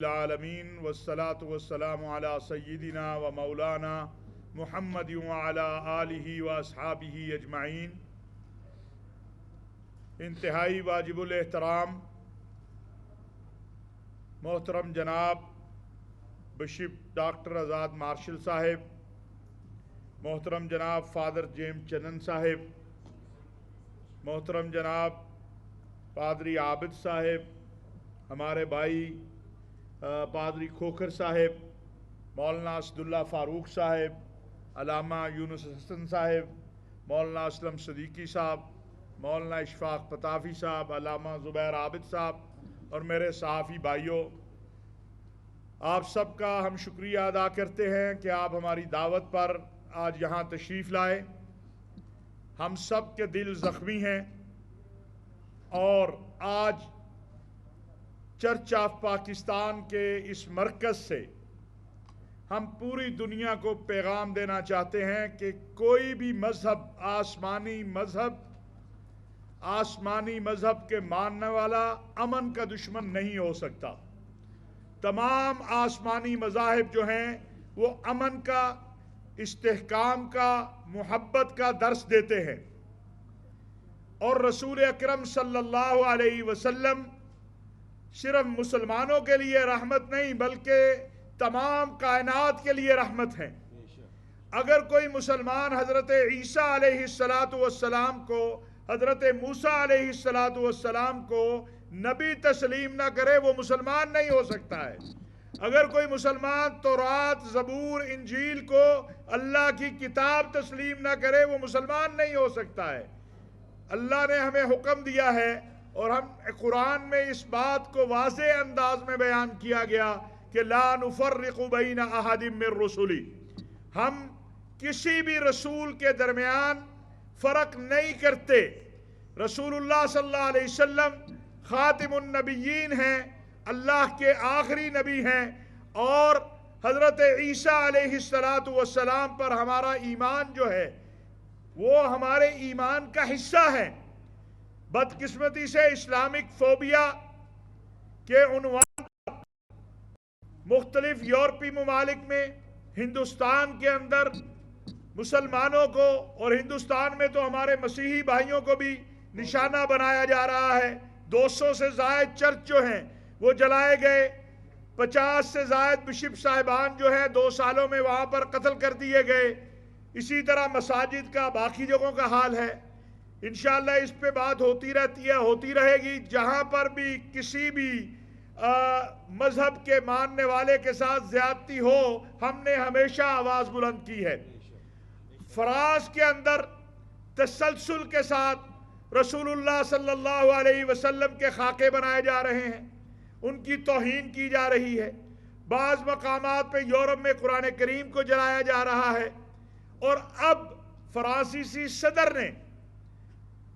العالمین والصلاة والسلام علی سیدنا و مولانا محمد وعلی آلہ و اصحابہ اجمعین۔ انتہائی واجب الاحترام محترم جناب بشپ ڈاکٹر آزاد مارشل صاحب، محترم جناب فادر جیمز چنن صاحب، محترم جناب پادری عابد صاحب، ہمارے بھائی پادری کھوکھر صاحب، مولانا اسداللہ فاروق صاحب، علامہ یونس حسن صاحب، مولانا اسلم صدیقی صاحب، مولانا اشفاق پتافی صاحب، علامہ زبیر عابد صاحب اور میرے صحافی بھائیوں، آپ سب کا ہم شکریہ ادا کرتے ہیں کہ آپ ہماری دعوت پر آج یہاں تشریف لائے۔ ہم سب کے دل زخمی ہیں اور آج چرچ آف پاکستان کے اس مرکز سے ہم پوری دنیا کو پیغام دینا چاہتے ہیں کہ کوئی بھی مذہب آسمانی مذہب کے ماننے والا امن کا دشمن نہیں ہو سکتا۔ تمام آسمانی مذاہب جو ہیں وہ امن کا، استحکام کا، محبت کا درس دیتے ہیں، اور رسول اکرم صلی اللہ علیہ وسلم صرف مسلمانوں کے لیے رحمت نہیں بلکہ تمام کائنات کے لیے رحمت ہیں۔ اگر کوئی مسلمان حضرت عیسیٰ علیہ السلام کو، حضرت موسیٰ علیہ السلام کو نبی تسلیم نہ کرے وہ مسلمان نہیں ہو سکتا ہے۔ اگر کوئی مسلمان تورات، زبور، انجیل کو اللہ کی کتاب تسلیم نہ کرے وہ مسلمان نہیں ہو سکتا ہے۔ اللہ نے ہمیں حکم دیا ہے اور ہم قرآن میں اس بات کو واضح انداز میں بیان کیا گیا کہ لا نفرق بین احد من رسلی، ہم کسی بھی رسول کے درمیان فرق نہیں کرتے۔ رسول اللہ صلی اللہ علیہ وسلم خاتم النبیین ہیں، اللہ کے آخری نبی ہیں، اور حضرت عیسیٰ علیہ السلام پر ہمارا ایمان جو ہے وہ ہمارے ایمان کا حصہ ہے۔ بدقسمتی سے اسلامک فوبیا کے عنوان پر مختلف یورپی ممالک میں، ہندوستان کے اندر مسلمانوں کو، اور ہندوستان میں تو ہمارے مسیحی بھائیوں کو بھی نشانہ بنایا جا رہا ہے۔ 200 سے زائد چرچ جو ہیں وہ جلائے گئے، 50 سے زائد بشپ صاحبان جو ہیں 2 سالوں میں وہاں پر قتل کر دیے گئے۔ اسی طرح مساجد کا، باقی جگہوں کا حال ہے۔ انشاءاللہ اس پہ بات ہوتی رہتی ہے، ہوتی رہے گی۔ جہاں پر بھی کسی بھی مذہب کے ماننے والے کے ساتھ زیادتی ہو، ہم نے ہمیشہ آواز بلند کی ہے۔ فرانس کے اندر تسلسل کے ساتھ رسول اللہ صلی اللہ علیہ وسلم کے خاکے بنائے جا رہے ہیں، ان کی توہین کی جا رہی ہے۔ بعض مقامات پہ یورپ میں قرآن کریم کو جلایا جا رہا ہے، اور اب فرانسیسی صدر نے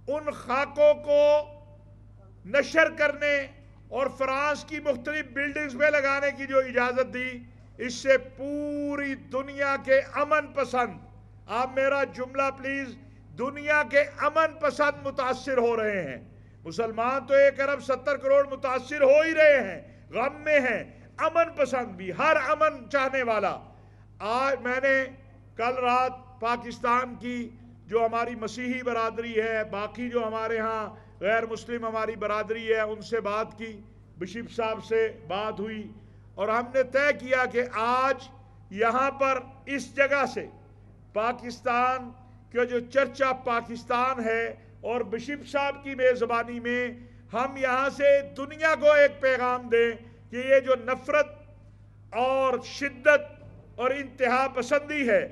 ان خاکوں کو نشر کرنے اور فرانس کی مختلف بلڈنگز میں لگانے کی جو اجازت دی، اس سے پوری دنیا کے امن پسند، آپ میرا جملہ پلیز، دنیا کے امن پسند متاثر ہو رہے ہیں۔ مسلمان تو 1 ارب 70 کروڑ متاثر ہو ہی رہے ہیں، غم میں ہیں، امن پسند بھی، ہر امن چاہنے والا۔ آج میں نے کل رات پاکستان کی جو ہماری مسیحی برادری ہے، باقی جو ہمارے ہاں غیر مسلم ہماری برادری ہے، ان سے بات کی، بشپ صاحب سے بات ہوئی، اور ہم نے طے کیا کہ آج یہاں پر اس جگہ سے پاکستان کے جو چرچ آف پاکستان ہے اور بشپ صاحب کی میزبانی میں ہم یہاں سے دنیا کو ایک پیغام دیں کہ یہ جو نفرت اور شدت اور انتہا پسندی ہے،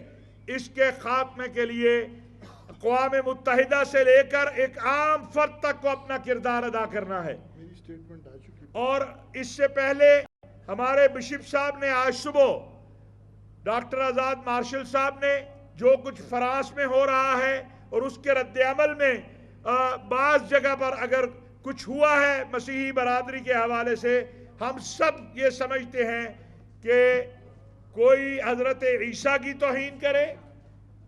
اس کے خاتمے کے لیے اقوام متحدہ سے لے کر ایک عام فرد تک کو اپنا کردار ادا کرنا ہے۔ اور اس سے پہلے ہمارے بشپ صاحب نے آج صبح ڈاکٹر آزاد مارشل صاحب نے جو کچھ فرانس میں ہو رہا ہے اور اس کے رد عمل میں بعض جگہ پر اگر کچھ ہوا ہے مسیحی برادری کے حوالے سے، ہم سب یہ سمجھتے ہیں کہ کوئی حضرت عیسیٰ کی توہین کرے،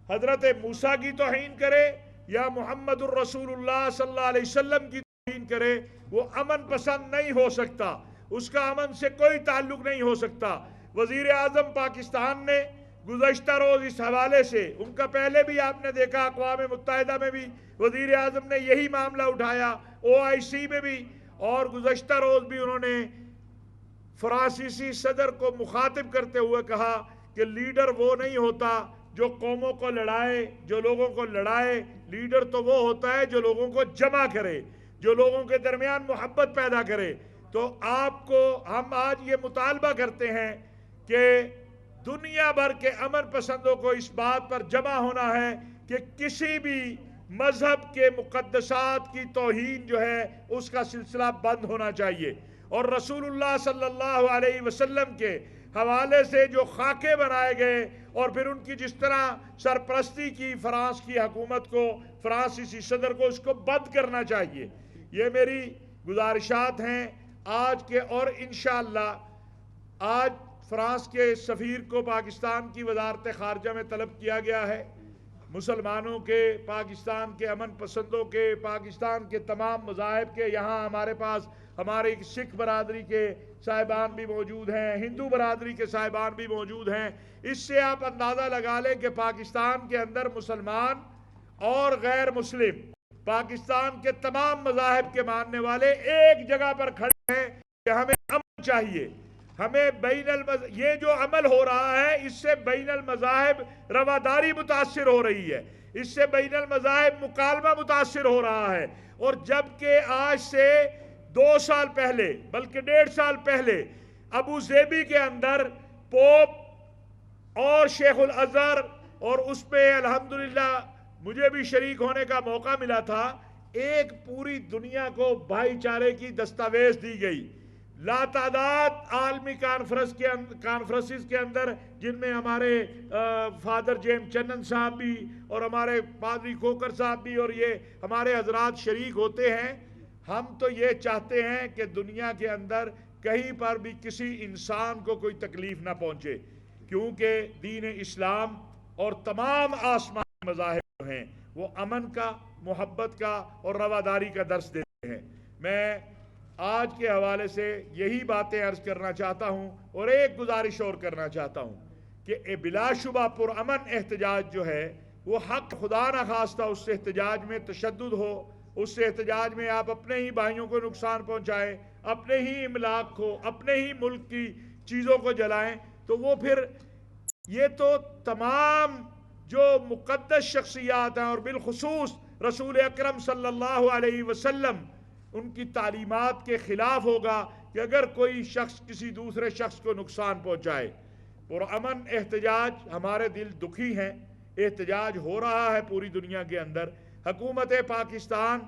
حضرت موسیٰ کی توہین کرے، یا محمد الرسول اللہ صلی اللہ علیہ وسلم کی توہین کرے، وہ امن پسند نہیں ہو سکتا۔ اس کا امن سے کوئی تعلق نہیں ہو سکتا۔ وزیر اعظم پاکستان نے گزشتہ روز اس حوالے سے، ان کا پہلے بھی آپ نے دیکھا اقوام متحدہ میں بھی وزیر اعظم نے یہی معاملہ اٹھایا، OIC میں بھی، اور گزشتہ روز بھی انہوں نے فرانسیسی صدر کو مخاطب کرتے ہوئے کہا کہ لیڈر وہ نہیں ہوتا جو قوموں کو لڑائے، جو لوگوں کو لڑائے، لیڈر تو وہ ہوتا ہے جو لوگوں کو جمع کرے، جو لوگوں کے درمیان محبت پیدا کرے۔ تو آپ کو ہم آج یہ مطالبہ کرتے ہیں کہ دنیا بھر کے امن پسندوں کو اس بات پر جمع ہونا ہے کہ کسی بھی مذہب کے مقدسات کی توہین جو ہے اس کا سلسلہ بند ہونا چاہیے، اور رسول اللہ صلی اللہ علیہ وسلم کے حوالے سے جو خاکے بنائے گئے اور پھر ان کی جس طرح سرپرستی کی فرانس کی حکومت کو، فرانسیسی صدر کو، اس کو بند کرنا چاہیے۔ یہ میری گزارشات ہیں آج کے، اور انشاءاللہ آج فرانس کے سفیر کو پاکستان کی وزارت خارجہ میں طلب کیا گیا ہے۔ مسلمانوں کے، پاکستان کے امن پسندوں کے، پاکستان کے تمام مذاہب کے، یہاں ہمارے پاس ہمارے سکھ برادری کے صاحبان بھی موجود ہیں، ہندو برادری کے صاحبان بھی موجود ہیں۔ اس سے آپ اندازہ لگا لیں کہ پاکستان کے اندر مسلمان اور غیر مسلم، پاکستان کے تمام مذاہب کے ماننے والے ایک جگہ پر کھڑے ہیں کہ ہمیں امن چاہیے، ہمیں یہ جو عمل ہو رہا ہے اس سے بین المذاہب رواداری متاثر ہو رہی ہے، اس سے بین المذاہب مکالمہ متاثر ہو رہا ہے۔ اور جبکہ آج سے 2 سال پہلے، بلکہ 1.5 سال پہلے ابو ظبی کے اندر پوپ اور شیخ الازہر، اور اس پہ الحمدللہ مجھے بھی شریک ہونے کا موقع ملا تھا، ایک پوری دنیا کو بھائی چارے کی دستاویز دی گئی۔ لاتعداد عالمی کانفرنسز کے اندر، جن میں ہمارے فادر جیمز چنن صاحب بھی اور ہمارے پادری کھوکر صاحب بھی اور یہ ہمارے حضرات شریک ہوتے ہیں۔ ہم تو یہ چاہتے ہیں کہ دنیا کے اندر کہیں پر بھی کسی انسان کو کوئی تکلیف نہ پہنچے، کیونکہ دین اسلام اور تمام آسمانی مذاہب ہیں وہ امن کا، محبت کا اور رواداری کا درس دیتے ہیں۔ میں آج کے حوالے سے یہی باتیں عرض کرنا چاہتا ہوں، اور ایک گزارش اور کرنا چاہتا ہوں کہ بلا شبہ پرامن احتجاج جو ہے وہ حق، خدا نہ خواستہ اس سے احتجاج میں تشدد ہو، اس سے احتجاج میں آپ اپنے ہی بھائیوں کو نقصان پہنچائیں، اپنے ہی املاک کو، اپنے ہی ملک کی چیزوں کو جلائیں، تو وہ پھر یہ تو تمام جو مقدس شخصیات ہیں اور بالخصوص رسول اکرم صلی اللہ علیہ وسلم ان کی تعلیمات کے خلاف ہوگا کہ اگر کوئی شخص کسی دوسرے شخص کو نقصان پہنچائے۔ پرامن احتجاج، ہمارے دل دکھی ہیں، احتجاج ہو رہا ہے پوری دنیا کے اندر۔ حکومت پاکستان،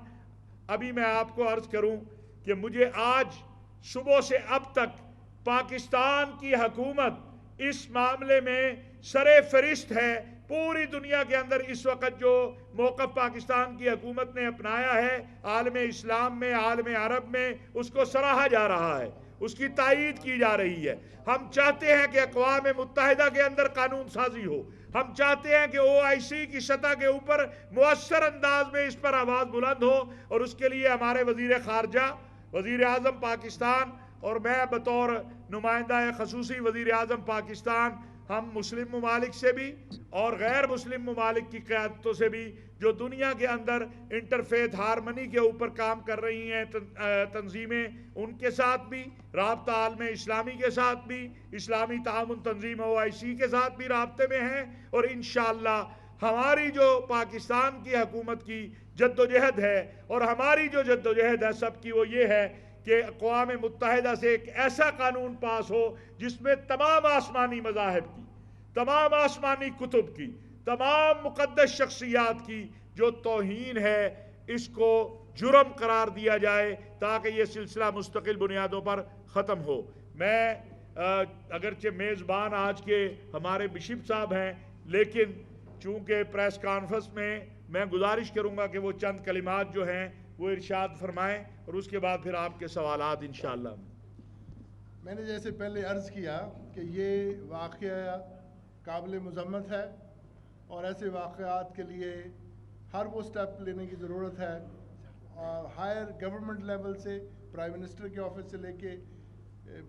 ابھی میں آپ کو عرض کروں کہ مجھے آج صبح سے اب تک پاکستان کی حکومت اس معاملے میں سر فہرست ہے۔ پوری دنیا کے اندر اس وقت جو موقف پاکستان کی حکومت نے اپنایا ہے عالم اسلام میں، عالم عرب میں، اس کو سراہا جا رہا ہے، اس کی تائید کی جا رہی ہے۔ ہم چاہتے ہیں کہ اقوام متحدہ کے اندر قانون سازی ہو، ہم چاہتے ہیں کہ OIC کی سطح کے اوپر مؤثر انداز میں اس پر آواز بلند ہو، اور اس کے لیے ہمارے وزیر خارجہ، وزیر اعظم پاکستان اور میں بطور نمائندہ خصوصی وزیر اعظم پاکستان، ہم مسلم ممالک سے بھی اور غیر مسلم ممالک کی قیادتوں سے بھی جو دنیا کے اندر انٹرفیتھ ہارمنی کے اوپر کام کر رہی ہیں تنظیمیں، ان کے ساتھ بھی رابطہ عالم اسلامی کے ساتھ بھی، اسلامی تعاون تنظیم OIC کے ساتھ بھی رابطے میں ہیں، اور انشاءاللہ ہماری جو پاکستان کی حکومت کی جدوجہد ہے اور ہماری جو جدوجہد ہے سب کی، وہ یہ ہے کہ اقوام متحدہ سے ایک ایسا قانون پاس ہو جس میں تمام آسمانی مذاہب کی، تمام آسمانی کتب کی، تمام مقدس شخصیات کی جو توہین ہے اس کو جرم قرار دیا جائے، تاکہ یہ سلسلہ مستقل بنیادوں پر ختم ہو۔ میں اگرچہ میزبان آج کے ہمارے بشپ صاحب ہیں، لیکن چونکہ پریس کانفرنس میں گزارش کروں گا کہ وہ چند کلمات جو ہیں وہ ارشاد فرمائیں، اور اس کے بعد پھر آپ کے سوالات انشاءاللہ۔ میں نے جیسے پہلے عرض کیا کہ یہ واقعہ قابل مذمت ہے، اور ایسے واقعات کے لیے ہر وہ سٹیپ لینے کی ضرورت ہے، ہائر گورنمنٹ لیول سے، پرائم منسٹر کے آفس سے لے کے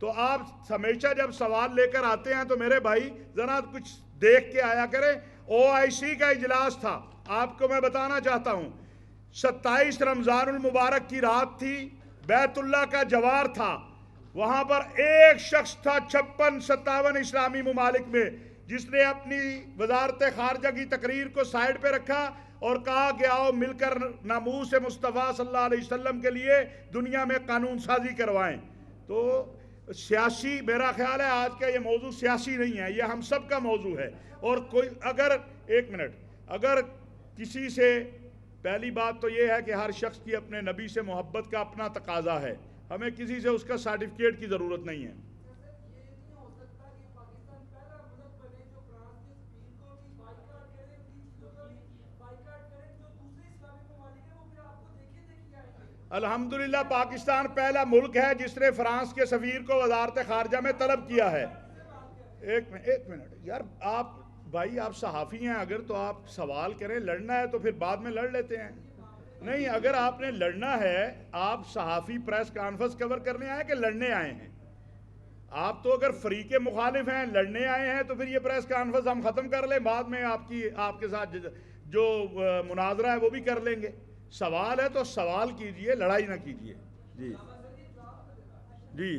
تو آپ ہمیشہ جب سوال لے کر آتے ہیں تو میرے بھائی ذرا کچھ دیکھ کے آیا کریں. OIC کا اجلاس تھا, آپ کو میں بتانا چاہتا ہوں, 27 رمضان المبارک کی رات تھی, بیت اللہ کا جوار تھا, وہاں پر ایک شخص تھا 56-57 اسلامی ممالک میں جس نے اپنی وزارت خارجہ کی تقریر کو سائڈ پہ رکھا اور کہا کہ آؤ مل کر ناموس مصطفیٰ صلی اللہ علیہ وسلم کے لیے دنیا میں قانون سازی کروائیں. تو سیاسی, میرا خیال ہے آج کا یہ موضوع سیاسی نہیں ہے, یہ ہم سب کا موضوع ہے. اور کوئی اگر ایک منٹ, اگر کسی سے, پہلی بات تو یہ ہے کہ ہر شخص کی اپنے نبی سے محبت کا اپنا تقاضا ہے, ہمیں کسی سے اس کا سرٹیفکیٹ کی ضرورت نہیں ہے. الحمدللہ پاکستان پہلا ملک ہے جس نے فرانس کے سفیر کو وزارت خارجہ میں طلب کیا ہے. ایک منٹ یار, آپ بھائی آپ صحافی ہیں, اگر تو آپ سوال کریں, لڑنا ہے تو پھر بعد میں لڑ لیتے ہیں. نہیں, اگر آپ نے لڑنا ہے, آپ صحافی پریس کانفرنس کور کرنے آئے کہ لڑنے آئے ہیں؟ آپ تو اگر فریق مخالف ہیں, لڑنے آئے ہیں, تو پھر یہ پریس کانفرنس ہم ختم کر لیں, بعد میں آپ کے ساتھ جو مناظرہ ہے وہ بھی کر لیں گے. سوال ہے تو سوال کیجئے, لڑائی نہ کیجئے. جی جی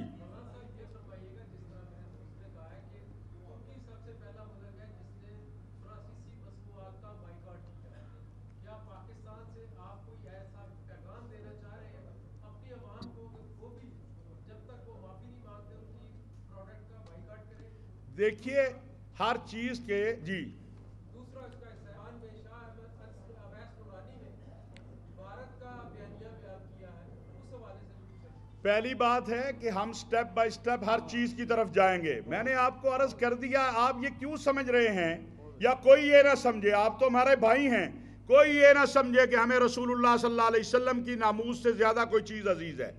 دیکھیے ہر چیز کے جی پہلی بات ہے کہ ہم سٹیپ بائی سٹیپ ہر چیز کی طرف جائیں گے. میں نے آپ کو عرض کر دیا, آپ یہ کیوں سمجھ رہے ہیں, یا کوئی یہ نہ سمجھے, آپ تو ہمارے بھائی ہیں, کوئی یہ نہ سمجھے کہ ہمیں رسول اللہ صلی اللہ علیہ وسلم کی ناموس سے زیادہ کوئی چیز عزیز ہے.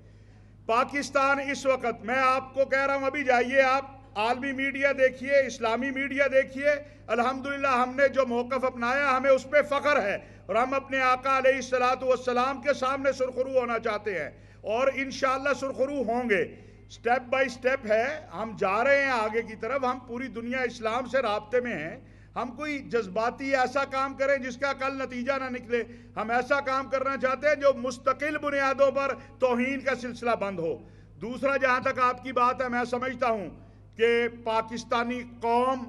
پاکستان اس وقت, میں آپ کو کہہ رہا ہوں, ابھی جائیے آپ عالمی میڈیا دیکھیے, اسلامی میڈیا دیکھیے, الحمدللہ ہم نے جو موقف اپنایا ہمیں اس پہ فخر ہے, اور ہم اپنے آقا علیہ الصلوۃ والسلام کے سامنے سرخرو ہونا چاہتے ہیں, اور انشاءاللہ سرخرو ہوں گے. سٹیپ بائی سٹیپ ہے, ہم جا رہے ہیں آگے کی طرف, ہم پوری دنیا اسلام سے رابطے میں ہیں. ہم کوئی جذباتی ایسا کام کریں جس کا کل نتیجہ نہ نکلے, ہم ایسا کام کرنا چاہتے ہیں جو مستقل بنیادوں پر توہین کا سلسلہ بند ہو. دوسرا, جہاں تک آپ کی بات ہے, میں سمجھتا ہوں کہ پاکستانی قوم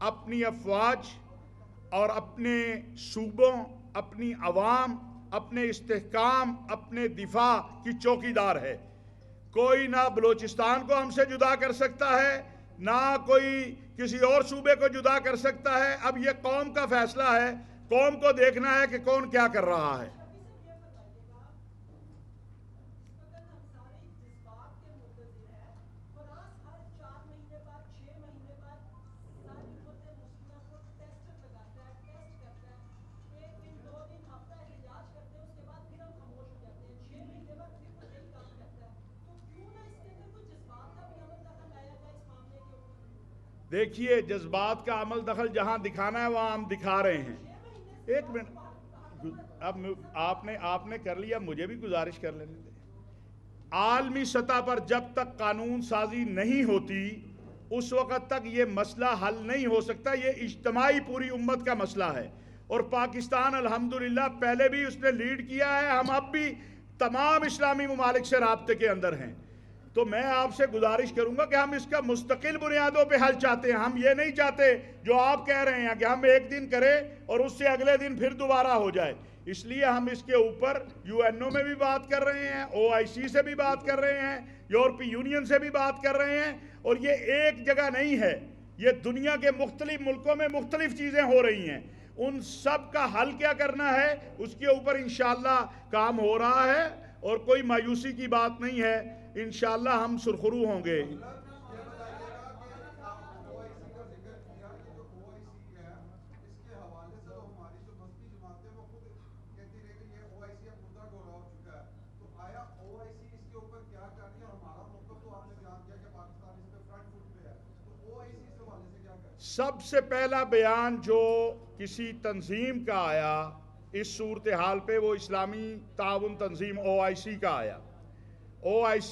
اپنی افواج اور اپنے صوبوں, اپنی عوام, اپنے استحکام, اپنے دفاع کی چوکیدار ہے. کوئی نہ بلوچستان کو ہم سے جدا کر سکتا ہے, نہ کوئی کسی اور صوبے کو جدا کر سکتا ہے. اب یہ قوم کا فیصلہ ہے, قوم کو دیکھنا ہے کہ کون کیا کر رہا ہے. دیکھیے, جذبات کا عمل دخل جہاں دکھانا ہے وہاں ہم دکھا رہے ہیں. ایک منٹ, اب آپ نے کر لیا, مجھے بھی گزارش کر لینے دیں. عالمی سطح پر جب تک قانون سازی نہیں ہوتی اس وقت تک یہ مسئلہ حل نہیں ہو سکتا. یہ اجتماعی پوری امت کا مسئلہ ہے, اور پاکستان الحمدللہ پہلے بھی اس نے لیڈ کیا ہے, ہم اب بھی تمام اسلامی ممالک سے رابطے کے اندر ہیں. تو میں آپ سے گزارش کروں گا کہ ہم اس کا مستقل بنیادوں پہ حل چاہتے ہیں. ہم یہ نہیں چاہتے جو آپ کہہ رہے ہیں کہ ہم ایک دن کریں اور اس سے اگلے دن پھر دوبارہ ہو جائے. اس لیے ہم اس کے اوپر UNO میں بھی بات کر رہے ہیں, OIC سے بھی بات کر رہے ہیں, یورپی یونین سے بھی بات کر رہے ہیں. اور یہ ایک جگہ نہیں ہے, یہ دنیا کے مختلف ملکوں میں مختلف چیزیں ہو رہی ہیں. ان سب کا حل کیا کرنا ہے اس کے اوپر انشاءاللہ کام ہو رہا ہے, اور کوئی مایوسی کی بات نہیں ہے. انشاءاللہ ہم سرخرو ہوں گے. سب سے پہلا بیان جو کسی تنظیم کا آیا اس صورتحال پہ وہ اسلامی تعاون تنظیم OIC کا آیا, OIC